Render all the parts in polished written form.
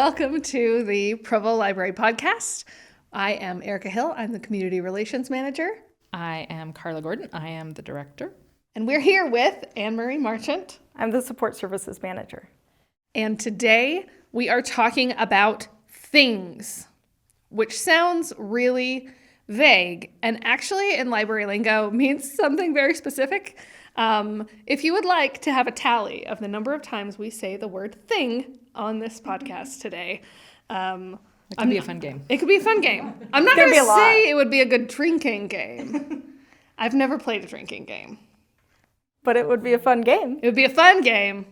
Welcome to the Provo Library Podcast. I am Erica Hill. I'm the Community Relations Manager. I am Carla Gordon. I am the Director. And we're here with Anne-Marie Marchant. I'm the Support Services Manager. And today we are talking about things, which sounds really vague and actually in library lingo means something very specific. If you would like to have a tally of the number of times we say the word thing on this podcast today, it could be a fun game. It could be a fun game. I'm not going to say it would be a good drinking game. I've never played a drinking game. But it would be a fun game. It would be a fun game.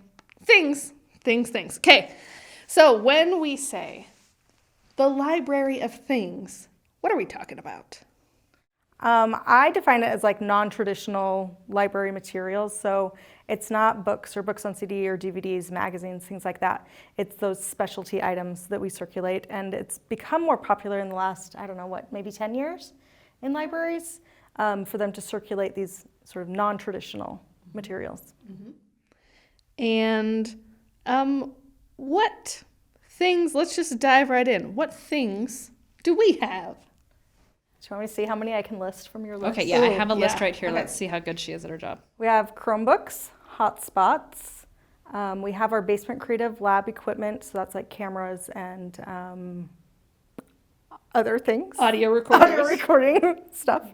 Things. Okay, so when we say the library of things, what are we talking about? I define it as like non-traditional library materials. So it's not books or books on CD or DVDs, magazines, things like that. It's those specialty items that we circulate. And it's become more popular in the last, maybe 10 years in libraries for them to circulate these sort of non-traditional materials. Mm-hmm. And what things, let's just dive right in. What things do we have? Do you want me to see how many I can list from your list? Okay, yeah, I have a list right here. Okay. Let's see how good she is at her job. We have Chromebooks, hotspots. We have our basement creative lab equipment, so that's like cameras and other things. Audio recorders. Audio recording stuff.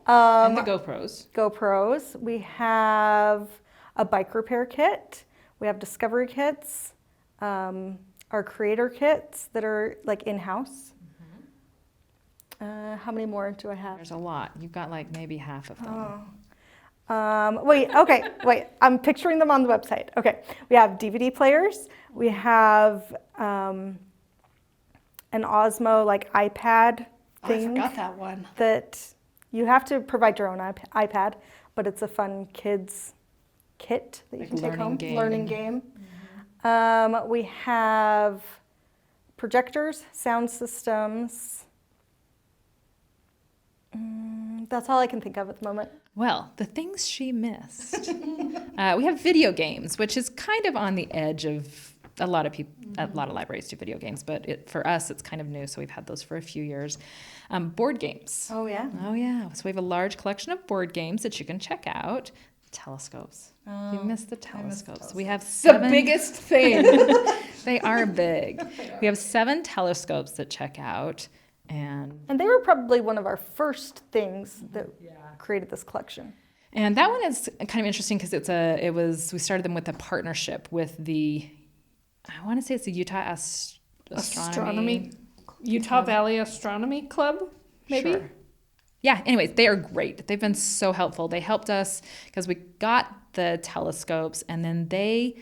And the GoPros. We have a bike repair kit. We have discovery kits. Our creator kits that are like in-house. How many more do I have? There's a lot. You've got like maybe half of them. Wait. I'm picturing them on the website. Okay. We have DVD players. We have an Osmo like iPad thing. I forgot that one. That you have to provide your own iPad, but it's a fun kids kit that you can take home. Learning game. Mm-hmm. We have projectors, sound systems. That's all I can think of at the moment. Well, the things she missed. We have video games, which is kind of on the edge of a lot of people. A lot of libraries do video games, but for us, it's kind of new. So we've had those for a few years. Board games. Oh, yeah? Oh, yeah. So we have a large collection of board games that you can check out. Telescopes. You missed the telescopes. We have 7. The biggest thing. They are big. We have 7 telescopes that check out. And they were probably one of our first things that created this collection. And that one is kind of interesting because we started them with a partnership with I want to say it's the Utah Astronomy Utah Valley Astronomy Club, maybe? Sure. Yeah, anyways, they are great. They've been so helpful. They helped us because we got the telescopes and then they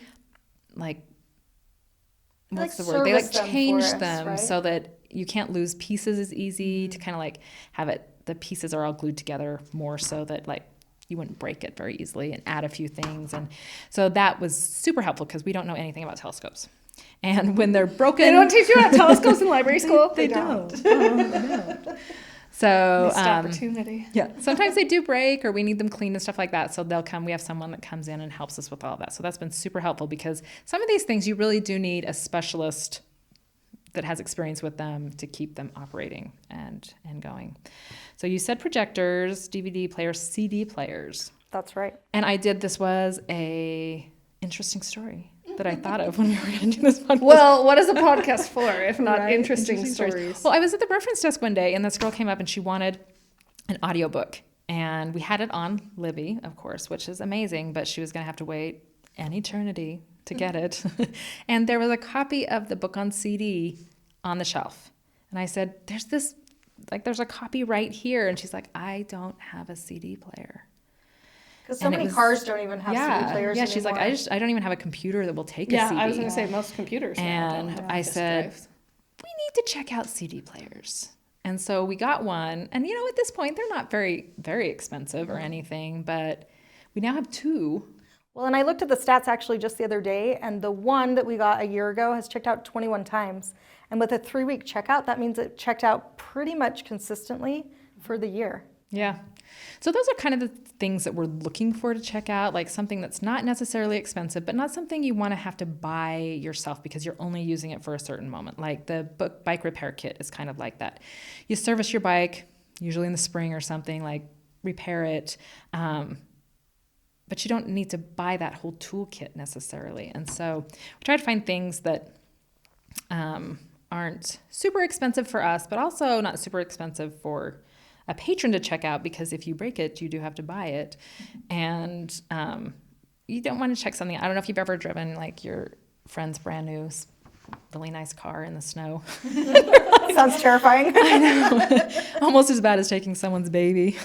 changed them right? So that you can't lose pieces as easy to kind of have it, the pieces are all glued together more so that you wouldn't break it very easily and add a few things. And so that was super helpful because we don't know anything about telescopes. And when they're broken... They don't teach you about telescopes in library school? They don't. No. So missed opportunity. Yeah, sometimes they do break or we need them cleaned and stuff like that. So they'll come. We have someone that comes in and helps us with all of that. So that's been super helpful because some of these things you really do need a specialist that has experience with them to keep them operating and going. So you said projectors, DVD players, CD players. That's right. And this was a interesting story that I thought of when we were going to do this podcast. Well, what is a podcast for if not interesting stories? Well, I was at the reference desk one day and this girl came up and she wanted an audiobook. And we had it on Libby, of course, which is amazing, but she was going to have to wait an eternity to get it. And there was a copy of the book on CD on the shelf. And I said, there's a copy right here. And she's like, I don't have a CD player. Because so many cars don't even have CD players Yeah, anymore. she's like, I don't even have a computer that will take a CD. Yeah, I was going to say most computers and now don't have I said, drives. We need to check out CD players. And so we got one. And, at this point, they're not very, very expensive or anything. But we now have 2. Well, and I looked at the stats actually just the other day. And the one that we got a year ago has checked out 21 times. And with a 3-week checkout, that means it checked out pretty much consistently for the year. Yeah. So those are kind of the things that we're looking for to check out, like something that's not necessarily expensive, but not something you want to have to buy yourself because you're only using it for a certain moment. Like the bike repair kit is kind of like that. You service your bike, usually in the spring or something, like repair it, but you don't need to buy that whole toolkit necessarily. And so we try to find things that aren't super expensive for us, but also not super expensive for a patron to check out, because if you break it, you do have to buy it. And you don't want to check something. I don't know if you've ever driven like your friend's brand new, really nice car in the snow. Sounds terrifying. I know. Almost as bad as taking someone's baby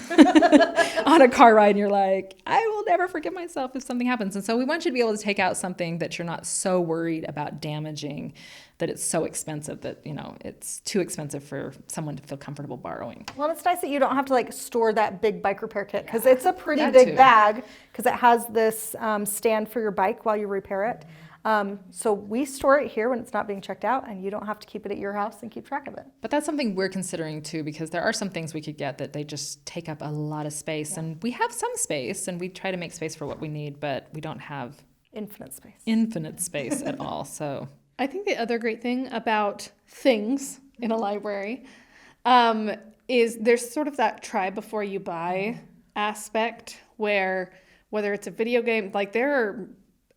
on a car ride. And you're like, I will never forgive myself if something happens. And so we want you to be able to take out something that you're not so worried about damaging, that it's so expensive that, it's too expensive for someone to feel comfortable borrowing. Well, it's nice that you don't have to like store that big bike repair kit, because it's a pretty big bag, because it has this stand for your bike while you repair it. So we store it here when it's not being checked out, and you don't have to keep it at your house and keep track of it. But that's something we're considering too, because there are some things we could get that they just take up a lot of space, and we have some space, and we try to make space for what we need, but we don't have infinite space at all. So I think the other great thing about things in a library is there's sort of that try before you buy aspect, where whether it's a video game, like there are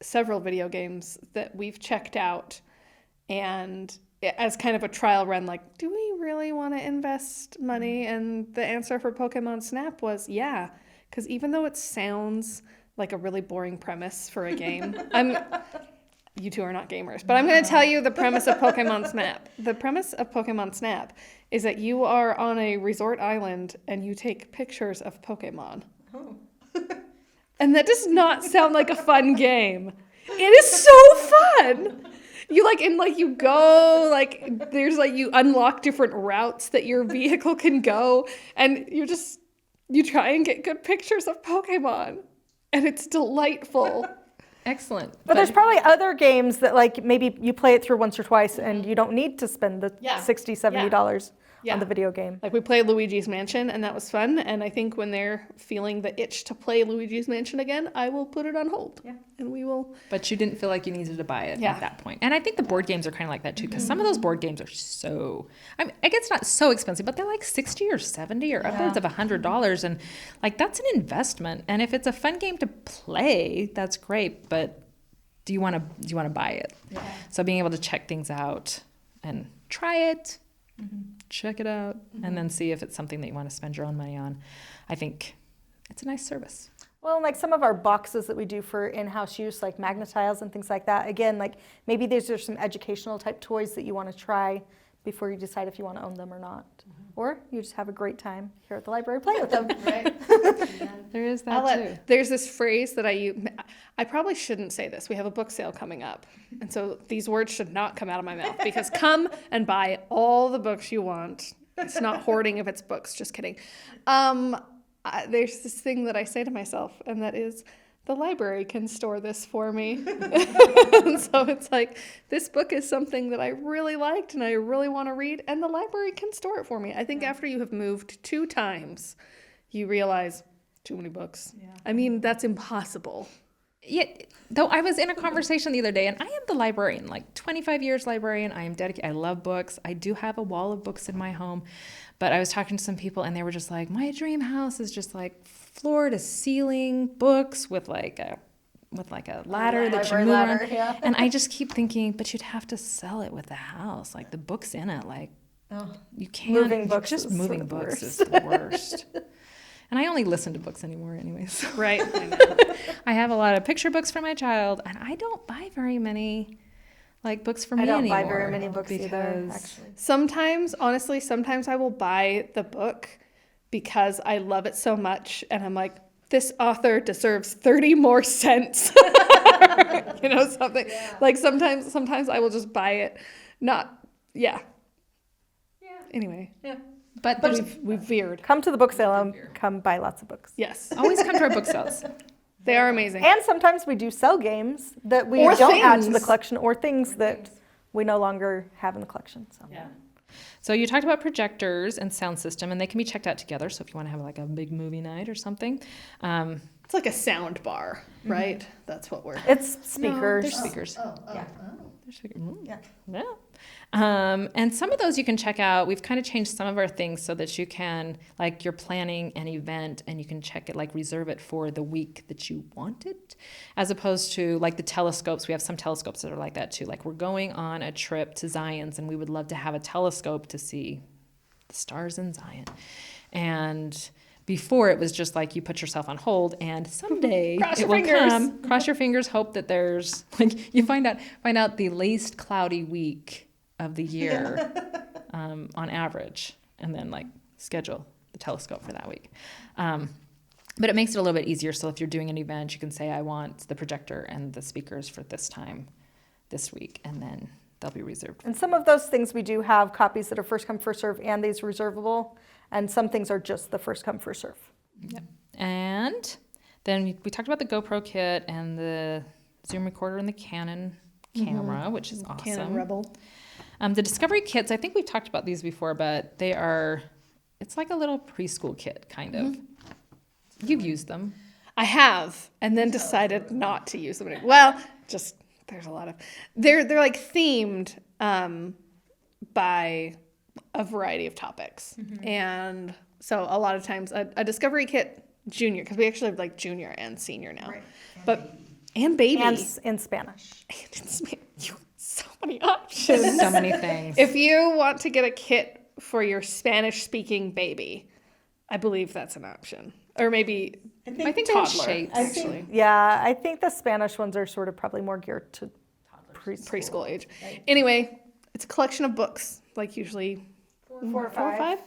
several video games that we've checked out, and as kind of a trial run, like, do we really want to invest money? And the answer for Pokemon Snap was yeah, because even though it sounds like a really boring premise for a game, you two are not gamers, but I'm going to tell you the premise of Pokemon Snap. The premise of Pokemon Snap is that you are on a resort island and you take pictures of Pokemon. Oh. And that does not sound like a fun game. It is so fun. You go, like, there's like, you unlock different routes that your vehicle can go, and you try and get good pictures of Pokemon, and it's delightful. excellent. But there's probably other games that like maybe you play it through once or twice and you don't need to spend the $60, $70 on the video game. Like we played Luigi's Mansion and that was fun. And I think when they're feeling the itch to play Luigi's Mansion again, I will put it on hold. Yeah. And we will. But you didn't feel like you needed to buy it at that point. And I think the board games are kind of like that too, because some of those board games are so, I guess not so expensive, but they're like 60 or 70 or upwards of $100. And like, that's an investment. And if it's a fun game to play, that's great. But do you want to buy it? Yeah. So being able to check things out and try it, check it out, and then see if it's something that you want to spend your own money on. I think it's a nice service. Well, like some of our boxes that we do for in-house use, like Magnetiles and things like that, again, like maybe there's some educational type toys that you want to try before you decide if you want to own them or not. Or you just have a great time here at the library playing with them. Right. There is that too. There's this phrase that I use. I probably shouldn't say this. We have a book sale coming up. And so these words should not come out of my mouth, because come and buy all the books you want. It's not hoarding if it's books. Just kidding. There's this thing that I say to myself, and that is, the library can store this for me. And so it's like, this book is something that I really liked and I really want to read, and the library can store it for me. I think after you have moved 2 times, you realize, too many books. Yeah. I mean, that's impossible. Yeah, though I was in a conversation the other day, and I am the librarian, like 25 years librarian. I am dedicated. I love books. I do have a wall of books in my home. But I was talking to some people, and they were just like, my dream house is just like floor to ceiling books with like a ladder that you move around. Yeah. And I just keep thinking, but you'd have to sell it with the house, like the books in it, like you can't. Moving books is the worst. And I only listen to books anymore anyways. Right. I know. I have a lot of picture books for my child, and I don't buy very many books for me anymore. I don't buy very many books either, actually. Sometimes I will buy the book because I love it so much, and I'm like, this author deserves 30 more cents. Something. Yeah. Like sometimes I will just buy it. Anyway. Yeah. But we've veered. Come to the book sale and come buy lots of books. Yes. Always come to our book sales. They are amazing. And sometimes we do sell games that we don't add to the collection, or things that we no longer have in the collection. So. Yeah. So you talked about projectors and sound system, and they can be checked out together. So if you want to have like a big movie night or something, It's like a sound bar, right? That's what we're. It's speakers. there's speakers. Yeah. There's speakers. Yeah. Yeah. And some of those you can check out. We've kind of changed some of our things so that you can, like, you're planning an event and you can check it, like reserve it for the week that you want it, as opposed to like the telescopes. We have some telescopes that are like that too. Like, we're going on a trip to Zion's and we would love to have a telescope to see the stars in Zion. And before, it was just like you put yourself on hold and someday Cross it your will fingers. come. Cross your fingers, hope that there's, like, you find out the least cloudy week of the year on average, and then like schedule the telescope for that week. But it makes it a little bit easier. So if you're doing an event, you can say, I want the projector and the speakers for this time this week, and then they'll be reserved. And some of those things we do have copies that are first come, first serve, and these reservable. And some things are just the first come, first serve. Yep. And then we talked about the GoPro kit and the Zoom recorder and the Canon camera, which is awesome. Canon Rebel. The Discovery kits, I think we've talked about these before, but it's like a little preschool kit, kind of. You've used them. I have, and then decided not to use them. Well, just there's a lot of they're like themed by a variety of topics, and so a lot of times a Discovery kit junior, because we actually have like junior and senior now, and baby And in Spanish. so many options. So many things. If you want to get a kit for your Spanish-speaking baby, I believe that's an option. Or maybe I think they toddler, have shapes. actually. Yeah, I think the Spanish ones are sort of probably more geared to Preschool age. Anyway, it's a collection of books, like usually 4 or 5.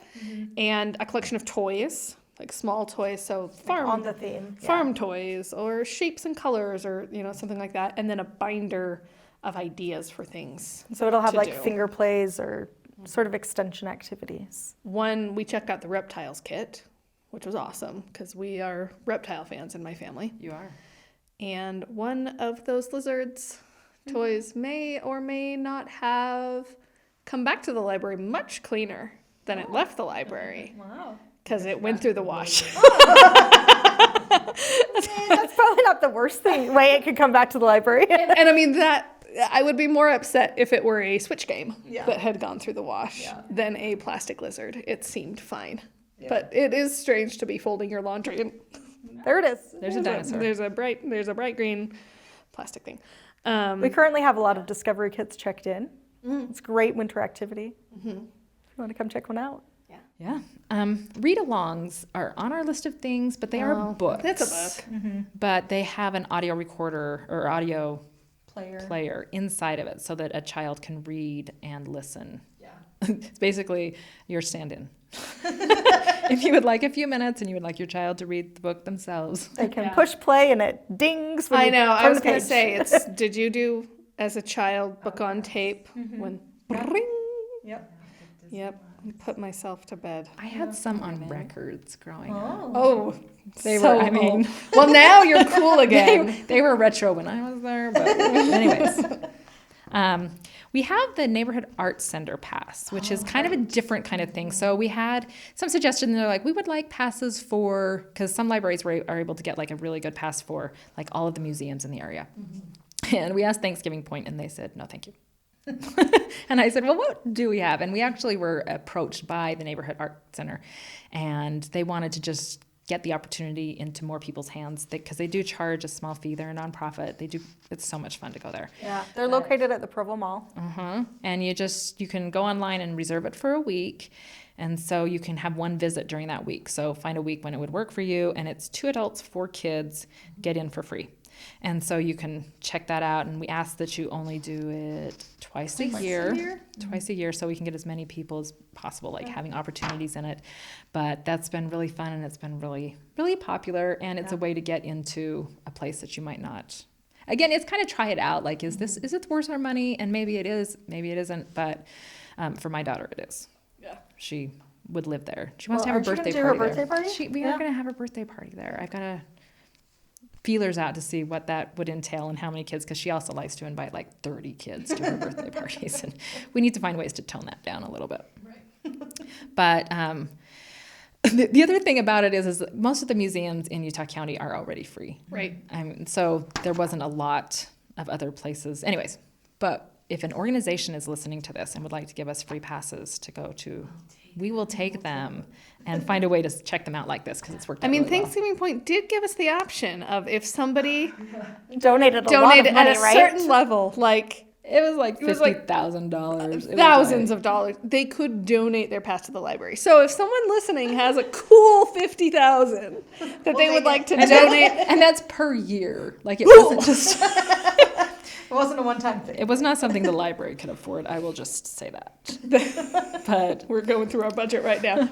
And a collection of toys, like small toys, so farm On the theme. Yeah. farm toys or shapes and colors or something like that, and then a binder of ideas for things. So it'll have to like do. finger plays or sort of extension activities. One, we checked out the reptiles kit, which was awesome because we are reptile fans in my family. You are. And one of those lizards toys may or may not have come back to the library much cleaner than it left the library. Wow. Because it went through the wash. That's probably not the worst way it could come back to the library. And I mean, that I would be more upset if it were a Switch game that had gone through the wash than a plastic lizard. It seemed fine. But it is strange to be folding your laundry and There it is. There's a dinosaur. there's a bright green plastic thing. We currently have a lot of Discovery kits checked in. It's a great winter activity. If you want to come check one out. Yeah. Read-alongs are on our list of things, but they are books. That's a book. But they have an audio recorder or audio Player. player inside of it so that a child can read and listen. Yeah. It's basically your stand-in. If you would like a few minutes and you would like your child to read the book themselves. They can push play and it dings when I you know. I turn was the going to page. say, it's. Did you do as a child book on tape when? Ring? Yep. Yep. Put myself to bed. I had some on records growing up. Oh, They so were, I mean, old. Well, now you're cool again. they were retro when I was there, but anyways. We have the Neighborhood Arts Center pass, which is kind of a different kind of thing. So we had some suggestions. They're like, we would like passes for, because some libraries are able to get like a really good pass for like all of the museums in the area. And we asked Thanksgiving Point and they said, no, thank you. And I said, well, what do we have? And we actually were approached by the Neighborhood Art Center and they wanted to just get the opportunity into more people's hands because they do charge a small fee. They're a nonprofit. It's so much fun to go there. Yeah, they're located at the Provo Mall. And you can go online and reserve it for a week. And so you can have one visit during that week. So find a week when it would work for you. And it's 2 adults, 4 kids, get in for free. And so you can check that out. And we ask that you only do it twice a year. Twice a year, so we can get as many people as possible, like having opportunities in it. But that's been really fun and it's been really, really popular. And it's a way to get into a place that you might not. Again, it's kind of try it out. Like, is it worth our money? And maybe it is, maybe it isn't. But for my daughter, it is. Yeah. She would live there. She wants to have a birthday party. Birthday party? We are going to have a birthday party there. I've got to feelers out to see what that would entail and how many kids, because she also likes to invite like 30 kids to her birthday parties, and we need to find ways to tone that down a little bit. But the other thing about it is that most of the museums in Utah County are already free. Right. So there wasn't a lot of other places. Anyways, but if an organization is listening to this and would like to give us free passes to go to, we will take them and find a way to check them out like this, because it's worked out really well. Thanksgiving Point did give us the option of if somebody Donated a lot of money, at a right? certain level, like It was like $50,000. thousands of dollars, they could donate their pass to the library. So if someone listening has a cool $50,000 that they would like to donate, And that's per year. Like, it wasn't just... It wasn't a one-time thing. It was not something the library could afford. I will just say that. But we're going through our budget right now.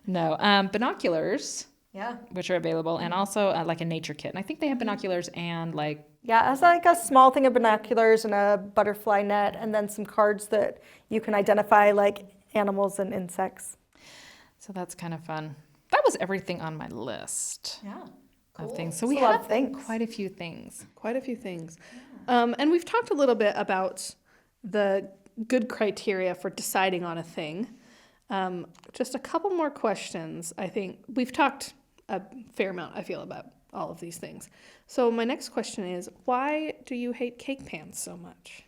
No. Binoculars, Yeah. which are available, and also like a nature kit. And I think they have binoculars and like... Yeah, it's like a small thing of binoculars and a butterfly net, and then some cards that you can identify like animals and insects. So that's kind of fun. That was everything on my list. Yeah. Of things. So we That's a lot have of things. quite a few things. Quite a few things. And we've talked a little bit about the good criteria for deciding on a thing. Just a couple more questions. I think we've talked a fair amount, I feel, about all of these things. So my next question is, why do you hate cake pans so much?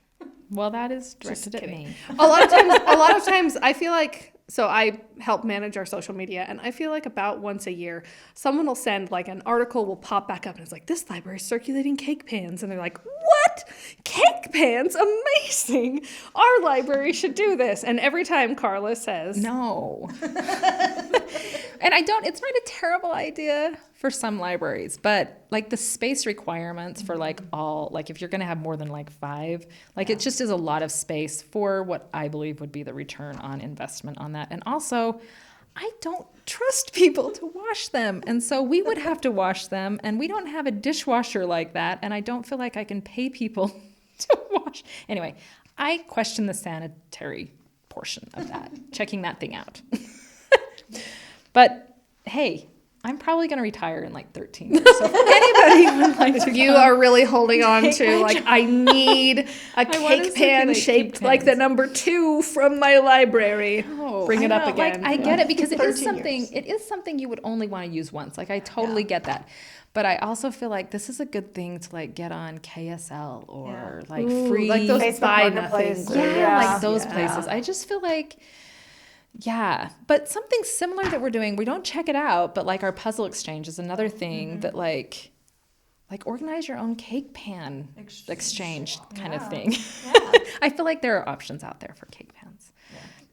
Well, that is directed at kidding. me. A lot of times I feel like, so I help manage our social media, and I feel like about once a year, someone will send like an article will pop back up and it's like, this library is circulating cake pans. And they're like, what? Cake pans? Amazing. Our library should do this. And every time Carla says, No. And it's not a terrible idea for some libraries, but like the space requirements for like all, like if you're going to have more than like 5, like it just is a lot of space for what I believe would be the return on investment on that. And also, I don't trust people to wash them. And so we would have to wash them, and we don't have a dishwasher like that. And I don't feel like I can pay people to wash. Anyway, I question the sanitary portion of that, checking that thing out. But hey, I'm probably going to retire in like 13 years. So if anybody would like to you are really holding on to, like, I need a cake pan circulate shaped cake like the pans. number 2 from my library. Bring it up again. Like, I get it, because it is 13 something. years. It is something you would only want to use once. Like, I totally get that, but I also feel like this is a good thing to like get on KSL or like free, like those Facebook buy Marketplace. nothings. like those places. I just feel like. Yeah, but something similar that we're doing, we don't check it out, but like our puzzle exchange is another thing that like organize your own cake pan exchange kind of thing. I feel like there are options out there for cake pans.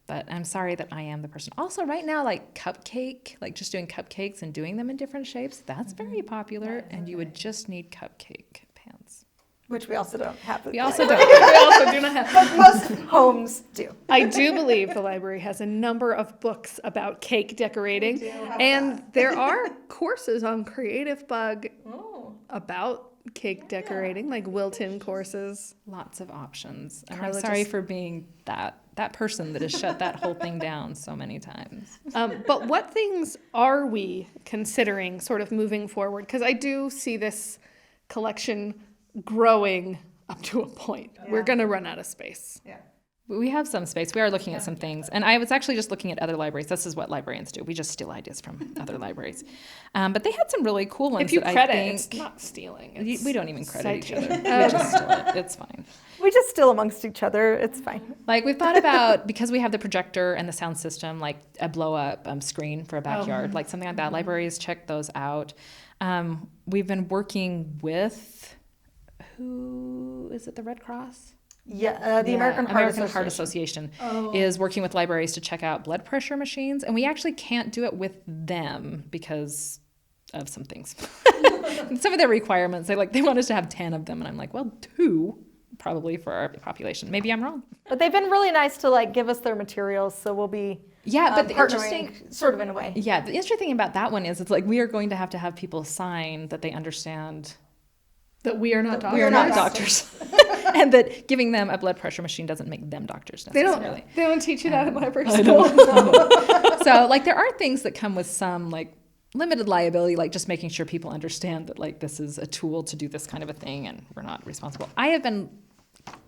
But I'm sorry that I am the person. Also, right now, like cupcake, like just doing cupcakes and doing them in different shapes, that's very popular, and you would just need cupcake pans. Which we also don't have. We also don't. We also do not have. But most homes do. I do believe the library has a number of books about cake decorating, and there are courses on Creative Bug about cake decorating, like Wilton courses. Lots of options. And Carla I'm sorry just- for being that person that has shut that whole thing down so many times. But what things are we considering sort of moving forward? Because I do see this collection growing up to a point. We're going to run out of space. Yeah. We have some space. We are looking at some things. And I was actually just looking at other libraries. This is what librarians do. We just steal ideas from other libraries. But they had some really cool ones If you that credit, I think... it's not stealing. It's We don't even credit each other. citation. We just steal it. It's fine. We just steal amongst each other. It's fine. Like, we've thought about, because we have the projector and the sound system, like a blow-up screen for a backyard, like something like that. Libraries, check those out. We've been working with... Who is it? The Red Cross? Yeah, the American Heart Association is working with libraries to check out blood pressure machines, and we actually can't do it with them because of some things. Some of their requirements, they want us to have 10 of them, and I'm like, well, 2 probably for our population. Maybe I'm wrong. But they've been really nice to like give us their materials, so we'll be But the partnering sort of in a way. Yeah, the interesting thing about that one is it's like we are going to have people sign that they understand That we are not doctors. we are not doctors. And that giving them a blood pressure machine doesn't make them doctors They necessarily. don't teach you that in library school. So like there are things that come with some like limited liability, like just making sure people understand that like this is a tool to do this kind of a thing and we're not responsible. I have been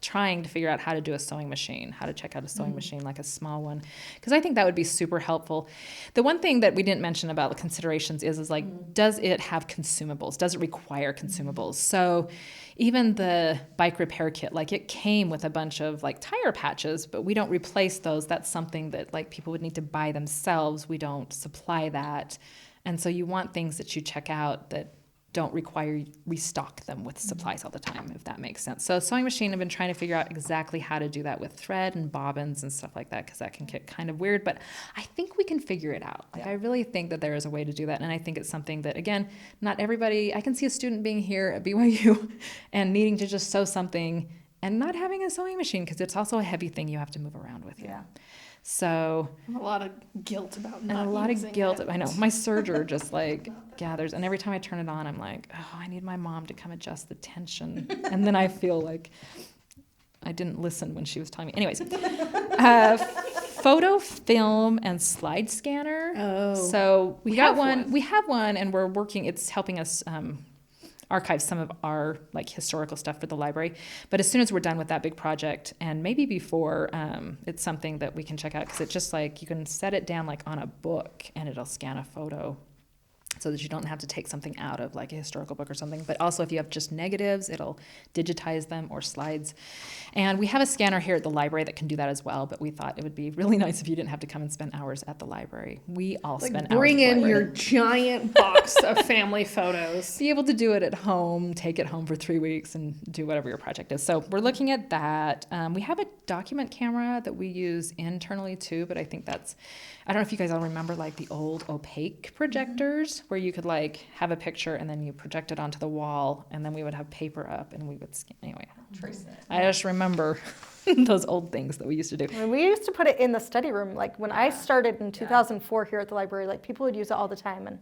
trying to figure out how to do a sewing machine, how to check out a sewing machine, like a small one, because I think that would be super helpful. The one thing that we didn't mention about the considerations is like, does it have consumables? Does it require consumables? So even the bike repair kit, like it came with a bunch of like tire patches, but we don't replace those. That's something that like people would need to buy themselves. We don't supply that. And so you want things that you check out that don't require you restock them with supplies all the time, if that makes sense. So sewing machine, I've been trying to figure out exactly how to do that with thread and bobbins and stuff like that, because that can get kind of weird, but I think we can figure it out. Like I really think that there is a way to do that, and I think it's something that, again, not everybody, I can see a student being here at BYU and needing to just sew something and not having a sewing machine, because it's also a heavy thing you have to move around with you. Yeah. So A lot of guilt about and not a lot of using guilt. it. I know my serger just like gathers, and every time I turn it on, I'm like, oh, I need my mom to come adjust the tension, and then I feel like I didn't listen when she was telling me. Anyways, photo, film, and slide scanner. Oh, So we have got one. one. We have one, and we're working. It's helping us archive some of our like historical stuff for the library. But as soon as we're done with that big project, and maybe before, it's something that we can check out, because it's just like you can set it down like on a book, and it'll scan a photo, so that you don't have to take something out of like a historical book or something. But also if you have just negatives, it'll digitize them, or slides. And we have a scanner here at the library that can do that as well, but we thought it would be really nice if you didn't have to come and spend hours at the library. We all like spend bring hours at the in library. your giant box of family photos. Be able to do it at home, take it home for 3 weeks, and do whatever your project is. So we're looking at that. We have a document camera that we use internally too, but I think that's, I don't know if you guys all remember like the old opaque projectors where you could like have a picture and then you project it onto the wall, and then we would have paper up and we would scan. Anyway, I just remember those old things that we used to do. I mean, we used to put it in the study room. Like when I started in 2004 here at the library, like people would use it all the time, and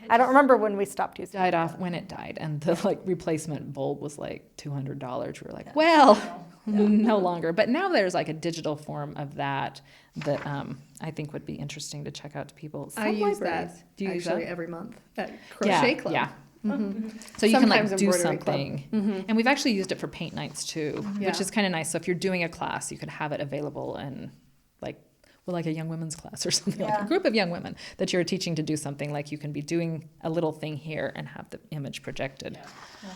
I don't remember when we stopped using it. Died off when it died, and the like replacement bulb was like $200. We were like, well, no longer. But now there's like a digital form of that I think would be interesting to check out to people. I use libraries- that Do you use actually that? every month at Crochet Club. Yeah. So you can like Sometimes do embroidery club. something, and we've actually used it for paint nights too, Yeah. which is kind of nice. So if you're doing a class, you could have it available and like a young women's class or something, like a group of young women that you're teaching to do something. Like you can be doing a little thing here and have the image projected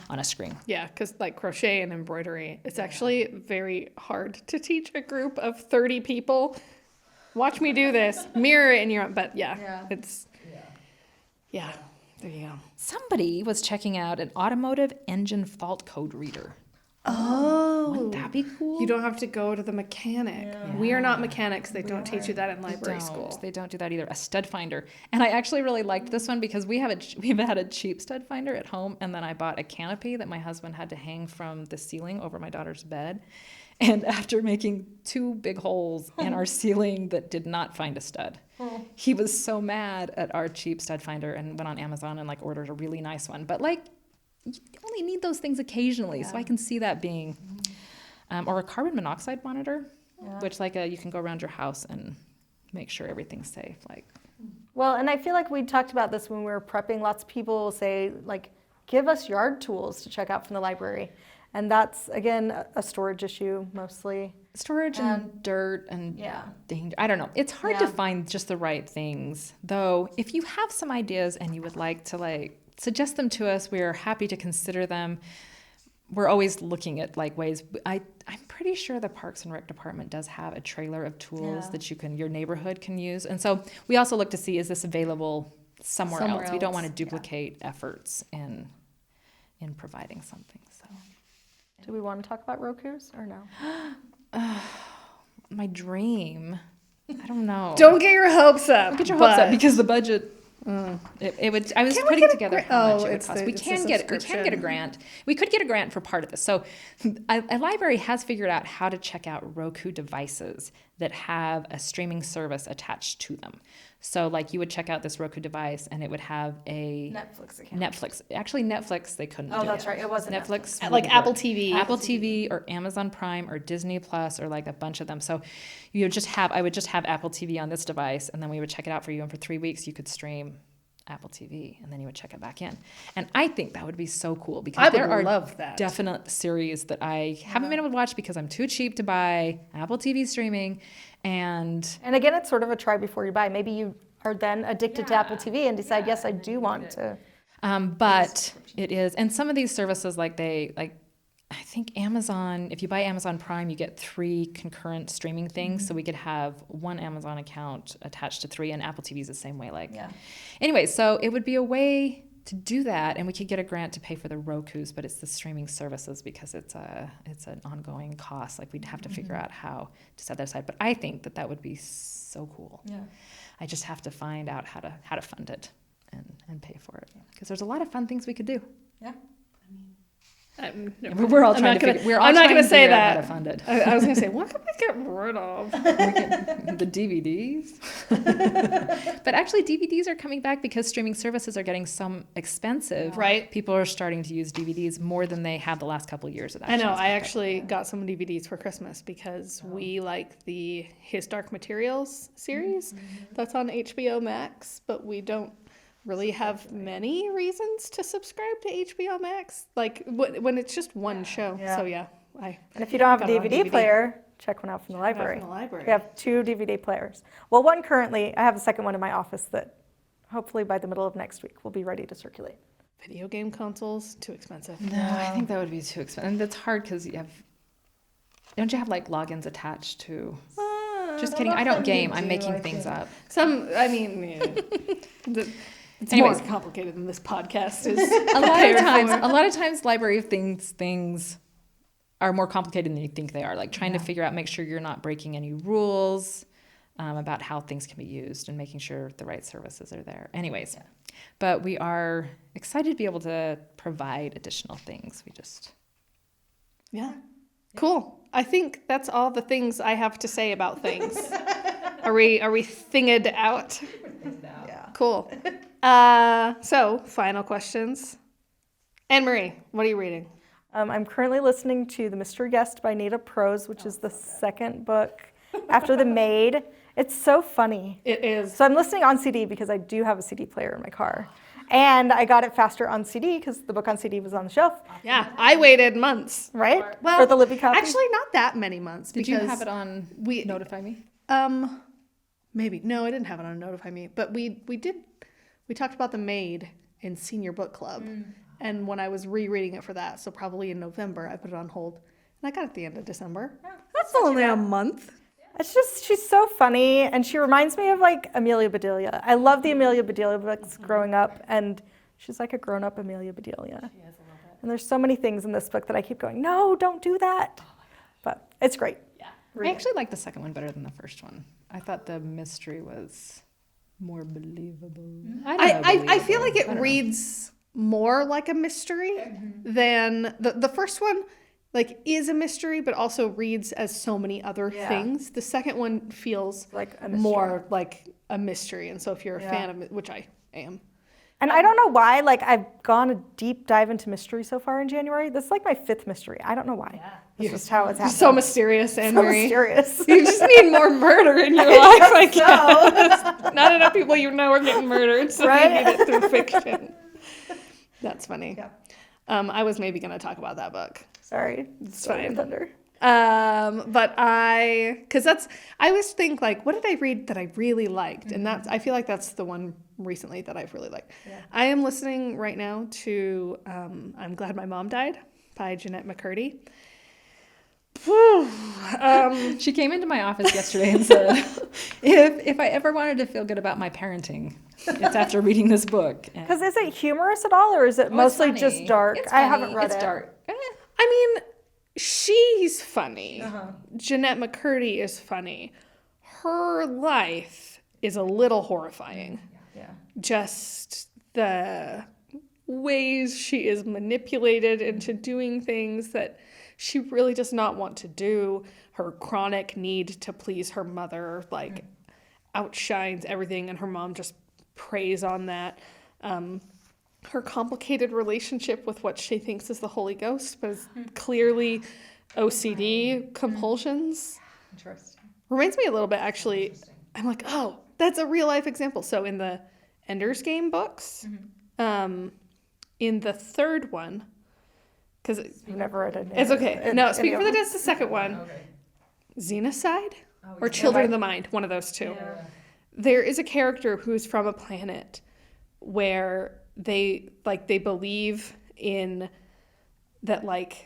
on a screen. Yeah, because like crochet and embroidery, it's actually very hard to teach a group of 30 people. Watch me do this. Mirror it in your own, but it's, there you go. Somebody was checking out an automotive engine fault code reader. Oh. Wouldn't that be cool? You don't have to go to the mechanic. Yeah. We are not mechanics. They don't teach you that in library They school. don't. They don't do that either. A stud finder. And I actually really liked this one because we've had a cheap stud finder at home, and then I bought a canopy that my husband had to hang from the ceiling over my daughter's bed. And after making 2 big holes in our ceiling that did not find a stud, he was so mad at our cheap stud finder and went on Amazon and like ordered a really nice one. But like, you only need those things occasionally, so I can see that being, or a carbon monoxide monitor, which like you can go around your house and make sure everything's safe. Like, Well, and I feel like we talked about this when we were prepping. Lots of people say, like, give us yard tools to check out from the library. And that's, again, a storage issue mostly. storage and dirt and Yeah. danger. I don't know. It's hard to Yeah. find just the right things. Though, if you have some ideas and you would like to like suggest them to us, we are happy to consider them. We're always looking at like ways. I'm pretty sure the Parks and Rec department does have a trailer of tools that your neighborhood can use. And so we also look to see, is this available somewhere else? We don't want to duplicate efforts in providing something. So Do we want to talk about Rokus or no? my dream, I don't know. Don't get your hopes up. Don't get your hopes up but- because the budget. It would. I was Can we putting get a together gra- how oh, much it would it's cost. the- We it's a can get a subscription. grant. We could get a grant for part of this. So, a library has figured out how to check out Roku devices that have a streaming service attached to them. So, like you would check out this Roku device, and it would have a Netflix account. Netflix. Actually, Netflix they couldn't. Oh, do that's it. right. It wasn't Netflix. Like wouldn't Apple work. TV. Apple TV or Amazon Prime or Disney Plus or like a bunch of them. So I would just have Apple TV on this device, and then we would check it out for you, and for 3 weeks you could stream Apple TV, and then you would check it back in. And I think that would be so cool because I would there are love that. definite series that I haven't been able to watch because I'm too cheap to buy Apple TV streaming. And again, it's sort of a try before you buy. Maybe you are then addicted to Apple TV and decide, yes, I do want to. but it is, and some of these services I think Amazon, if you buy Amazon Prime, you get 3 concurrent streaming things. So we could have one Amazon account attached to 3, and Apple TV is the same way. Anyway, so it would be a way to do that, and we could get a grant to pay for the Rokus, but it's the streaming services because it's an ongoing cost. We'd have to figure out how to set that aside. But I think that would be so cool. Yeah. I just have to find out how to fund it and pay for it because there's a lot of fun things we could do. Yeah. We're all trying to figure out how to fund it. I was going to say, what can we get rid of? The DVDs. But actually, DVDs are coming back because streaming services are getting some expensive. Right. People are starting to use DVDs more than they have the last couple of years. I know. I actually got some DVDs for Christmas because we like the His Dark Materials series that's on HBO Max, but we don't really have many reasons to subscribe to HBO Max, when it's just one show. Yeah. So and if you don't have a DVD player, check one out from the library. We have 2 DVD players. Well, one currently, I have a second one in my office that hopefully by the middle of next week will be ready to circulate. Video game consoles, too expensive. No, I think that would be too expensive. And it's hard because don't you have logins attached to? Just kidding. I don't game. I'm making things up. It's more complicated than this podcast is. A lot of times library things are more complicated than you think they are. Trying to figure out, make sure you're not breaking any rules about how things can be used and making sure the right services are there. Anyways, but we are excited to be able to provide additional things. Yeah. Cool. I think that's all the things I have to say about things. Are we thinged out? Yeah. Cool. So, final questions. Anne-Marie, what are you reading? I'm currently listening to The Mystery Guest by Nita Prose, which is the second book after The Maid. It's so funny. It is. So I'm listening on CD because I do have a CD player in my car. And I got it faster on CD because the book on CD was on the shelf. Yeah, I waited months. Right? For the Libby copy? Actually, not that many months. Did you have it on Notify Me? Maybe. No, I didn't have it on Notify Me. But we talked about The Maid in senior book club. And when I was rereading it for that, so probably in November, I put it on hold. And I got it at the end of December. That's only a month. It's just, she's so funny, and she reminds me of Amelia Bedelia. I love the Amelia Bedelia books growing up, and she's like a grown-up Amelia Bedelia. She is a little bit. And there's so many things in this book that I keep going, no, don't do that. But it's great. Yeah. I actually like the second one better than the first one. I thought the mystery was more believable. I feel like it reads more like a mystery than the first one. Is a mystery, but also reads as so many other things. The second one feels more like a mystery. And so if you're a fan of it, which I am. And I don't know why, I've gone a deep dive into mystery so far in January. This is my 5th mystery. I don't know why. Yeah. It's just how it's happening. So mysterious, Anne-Marie. So mysterious. You just need more murder in your life, I guess. Not enough people are getting murdered, so you need it through fiction. That's funny. Yeah. I was maybe going to talk about that book. Sorry. It's fine. Thunder. But I always think what did I read that I really liked? And I feel like that's the one recently that I've really liked. Yeah. I am listening right now to I'm Glad My Mom Died by Jeanette McCurdy. She came into my office yesterday and said, if I ever wanted to feel good about my parenting, it's after reading this book. Because is it humorous at all, or is it mostly just dark? It's I haven't read it. It's dark. I mean, she's funny. Jeanette McCurdy is funny. Her life is a little horrifying. Yeah. Just the ways she is manipulated into doing things that she really does not want to do. Her chronic need to please her mother outshines everything, and her mom just preys on that. Her complicated relationship with what she thinks is the Holy Ghost, but is clearly OCD compulsions. Interesting. Reminds me a little bit, actually. I'm oh, that's a real life example. So in the Ender's Game books. In the third one, because I've never read it. it's okay. No, Speak for the Dead's the second one. Xenocide or Children of the Mind, one of those two. Yeah. There is a character who's from a planet where they believe in that like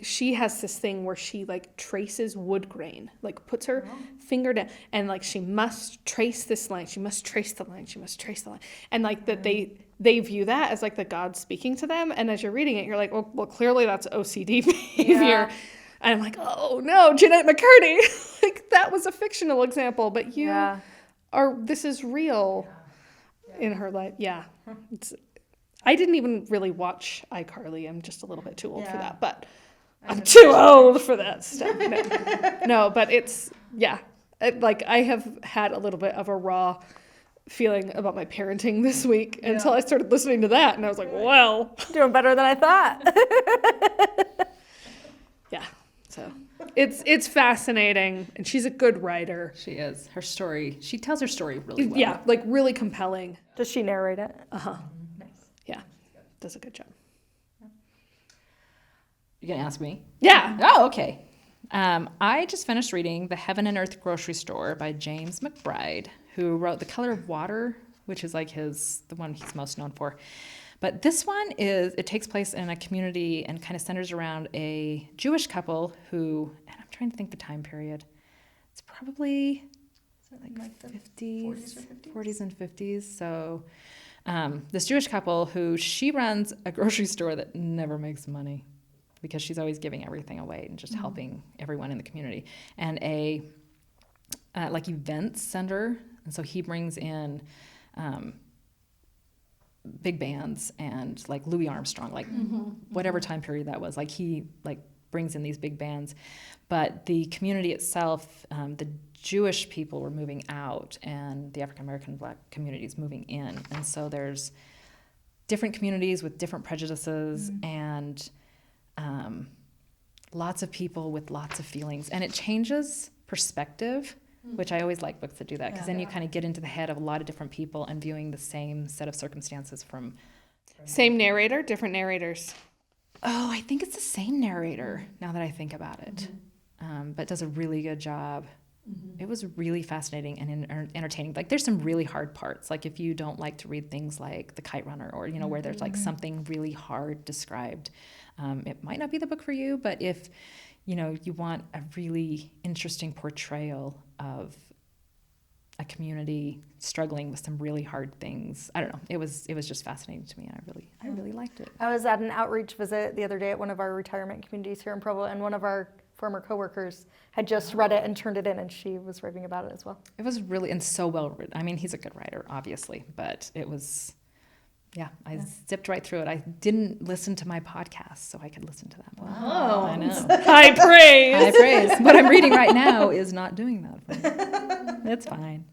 she has this thing where she like traces wood grain, like puts her finger down and like she must trace this line, she must trace the line, she must trace the line, and like that they view that as like the God speaking to them, and as you're reading it you're like, well clearly that's OCD behavior. And I'm like, oh no, Jeanette McCurdy. Like that was a fictional example, but you are, this is real in her life. Yeah. I didn't even really watch iCarly. I'm just a little bit too old for that, but I'm too old for that stuff. No, but it's, like I have had a little bit of a raw feeling about my parenting this week until I started listening to that. And I was like, well. Doing better than I thought. Yeah. So it's fascinating, and she's a good writer. She is. Her story, she tells her story really well. Yeah, like really compelling. Does she narrate it? Uh-huh. Nice. Yeah, does a good job. You gonna ask me? Yeah. Oh, okay. I just finished reading The Heaven and Earth Grocery Store by James McBride, who wrote The Color of Water, which is like the one he's most known for. But this one it takes place in a community and kind of centers around a Jewish couple who, and I'm trying to think the time period. It's probably like the 50s, 40s and 50s. So this Jewish couple who, she runs a grocery store that never makes money because she's always giving everything away and just helping everyone in the community. And a like events center. And so he brings in big bands and like Louis Armstrong, like whatever time period that was, like he like brings in these big bands. But the community itself, the Jewish people were moving out and the African American Black communities moving in. And so there's different communities with different prejudices and lots of people with lots of feelings. And it changes perspective, which I always like books that do that, because then you kind of get into the head of a lot of different people and viewing the same set of circumstances from... Same narrator, different narrators. Oh, I think it's the same narrator, now that I think about it. But does a really good job. It was really fascinating and entertaining. Like, there's some really hard parts. Like, if you don't like to read things like The Kite Runner or, where there's like something really hard described, it might not be the book for you. But if, you want a really interesting portrayal of a community struggling with some really hard things, I don't know. It was just fascinating to me, and I really liked it. I was at an outreach visit the other day at one of our retirement communities here in Provo, and one of our former coworkers had just read it and turned it in, and she was raving about it as well. It was really, and so well written. I mean, he's a good writer, obviously, but it was, I zipped right through it. I didn't listen to my podcast, so I could listen to that one. Oh, I know. High praise. High praise. What I'm reading right now is not doing that for me. It's fine.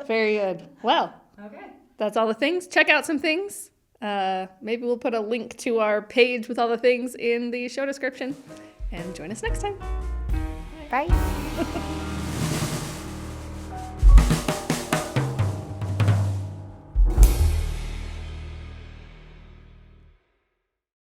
Very good. Well, Okay. that's all the things. Check out some things. Maybe we'll put a link to our page with all the things in the show description. And join us next time. Bye.